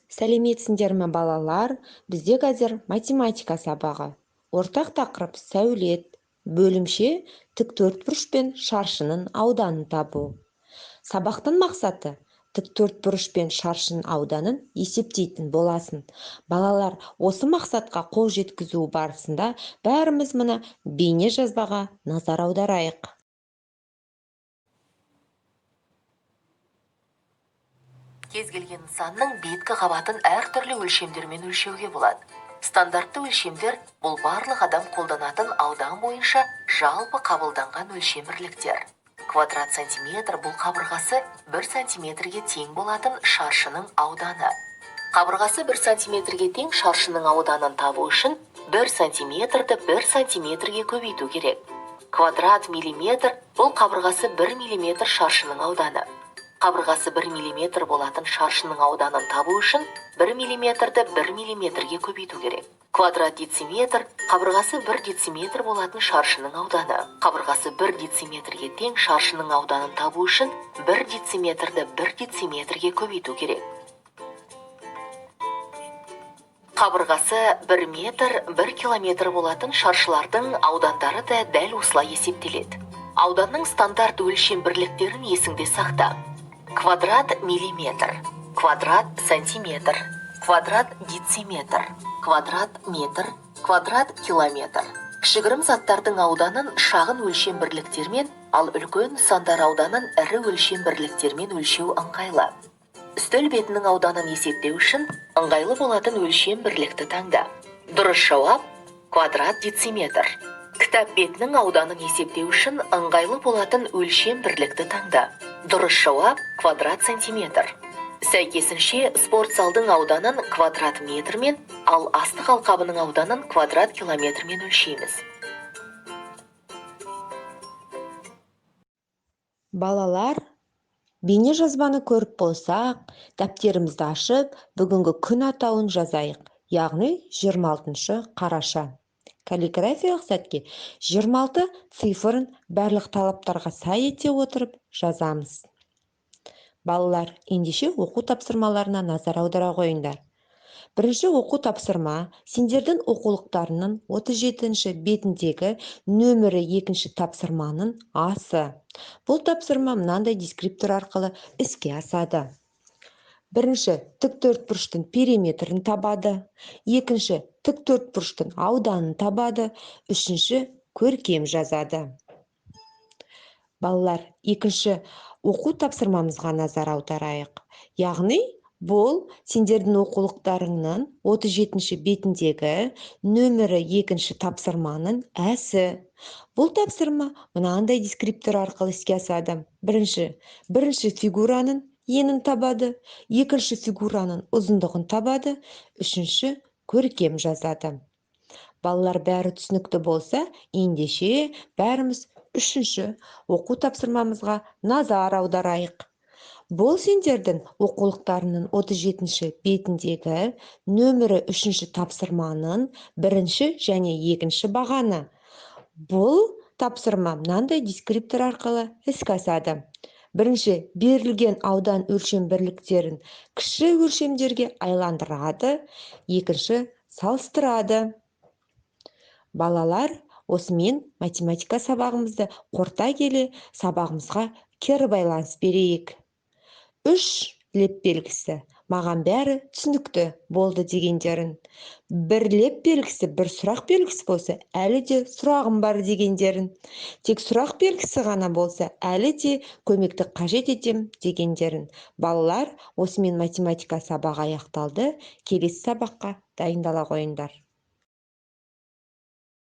Сәлеметсіңдер ме балалар? Бізде қазір математика сабағы. Ортақ тақырып сәулет. Бөлімше тіктөртбұрыш пен шаршының ауданын табу. Сабақтың мақсаты тіктөртбұрыш пен шаршының ауданын есептейтін боласың. Балалар, осы мақсатқа қол жеткізу барысында бәріміз мына бейне жазбаға назар аударайық. Кез келген нысанның беткі қабатын әртүрлі өлшемдермен өлшеуге болады. Стандартты өлшемдер бұл барлық адам қолданатын аудан бойынша жалпы қабылданған өлшем бірліктер. Квадрат сантиметр бұл қабырғасы 1 сантиметрге тең болатын шаршының ауданы. Қабырғасы 1 сантиметрге тең шаршының ауданын табу үшін 1 сантиметрді 1 сантиметрге көбейту керек. Квадрат миллиметр бұл қабырғасы 1 миллиметр шаршының ауданы. Қабырғасы 1 миллиметр болатын шаршының ауданын табу үшін 1 миллиметрді 1 миллиметрге көбейту керек. Квадрат дециметр қабырғасы 1 дециметр болатын шаршының ауданы. Қабырғасы 1 дециметрге тең шаршының ауданын табу үшін 1 дециметрді 1 дециметрге көбейту керек. Қабырғасы 1 метр 1 километр болатын шаршылардың аудандары да дәл осылай есептеледі. Ауданның стандарт өлшем бірліктерін есіңде сақта. Квадрат миллиметр, квадрат сантиметр, квадрат дециметр, квадрат метр, квадрат километр. Кішігірім заттардың ауданын шағын өлшем бірліктермен, ал үлкен нысандар ауданын ірі өлшем бірліктермен өлшеу ыңғайлы. Үстел бетінің ауданын есептеу үшін ыңғайлы болатын өлшем бірлікті таңда. Дұрыс жауап квадрат дециметр. Кітап бетінің ауданын есептеу үшін ыңғайлы болатын өлшем бірлікті таңда. Дұрыс жауап квадрат сантиметр. Сәйкесінше спорт залдың ауданын квадрат метрмен, ал астық алқабының ауданын квадрат километрмен өлшейміз. Балалар, бейне жазбаны көріп болсақ, дәптерімізді ашып, бүгінгі күн атауын жазайық, яғни 26 қараша. Каллиграфиялық сәтке 26 цифрын барлық талаптарға сай ете отырып жазамыз. Балалар, ендеше оқу тапсырмаларына назар аудара қойыңдар. Бірінші оқу тапсырма сендердің оқулықтарының 37-ші бетіндегі нөмірі 2-ші тапсырманың асы. Бұл тапсырма мынандай дескриптор арқылы іске асады. Бірінші тіктөртбұрыштың периметрін табады, екінші тіктөртбұрыштың ауданын табады, үшінші көркем жазады. Балалар, екінші оқу тапсырмамызға назар аударайық. Яғни, бұл сендердің оқулықтарыңның 37-ші бетіндегі нөмірі 2-ші тапсырманың әсі. Бұл тапсырма мынандай дескриптор арқылы іске асады. Бірінші фигураның енін табады, екінші фигураның ұзындығын табады, үшінші көркем жазады. Балалар, бәрі түсінікті болса, ендеше бәріміз үшінші оқу тапсырмамызға назар аударайық. Бұл сендердің оқулықтарының 37-ші бетіндегі нөмірі 3-ші тапсырманың 1-ші және 2-ші бағаны. Бұл тапсырма мынандай дескриптор арқылы іске асады. Бірінші, берілген аудан өлшем бірліктерін кіші өлшемдерге айландырады, екінші салыстырады. Балалар, осымен математика сабағымызды қорыта келе сабағымызға кері байланыс берейік. 3 леп белгісі маған бәрі түсінікті болды дегендерін. 1 леп белгісі бір сұрақ белгісі болса, әлі де сұрағым бар дегендерін. Тек сұрақ белгісі ғана болса, әлі де көмекті қажет етем дегендерін. Балалар, осымен математика сабағы аяқталды. Келесі сабаққа дайындала қойыңдар.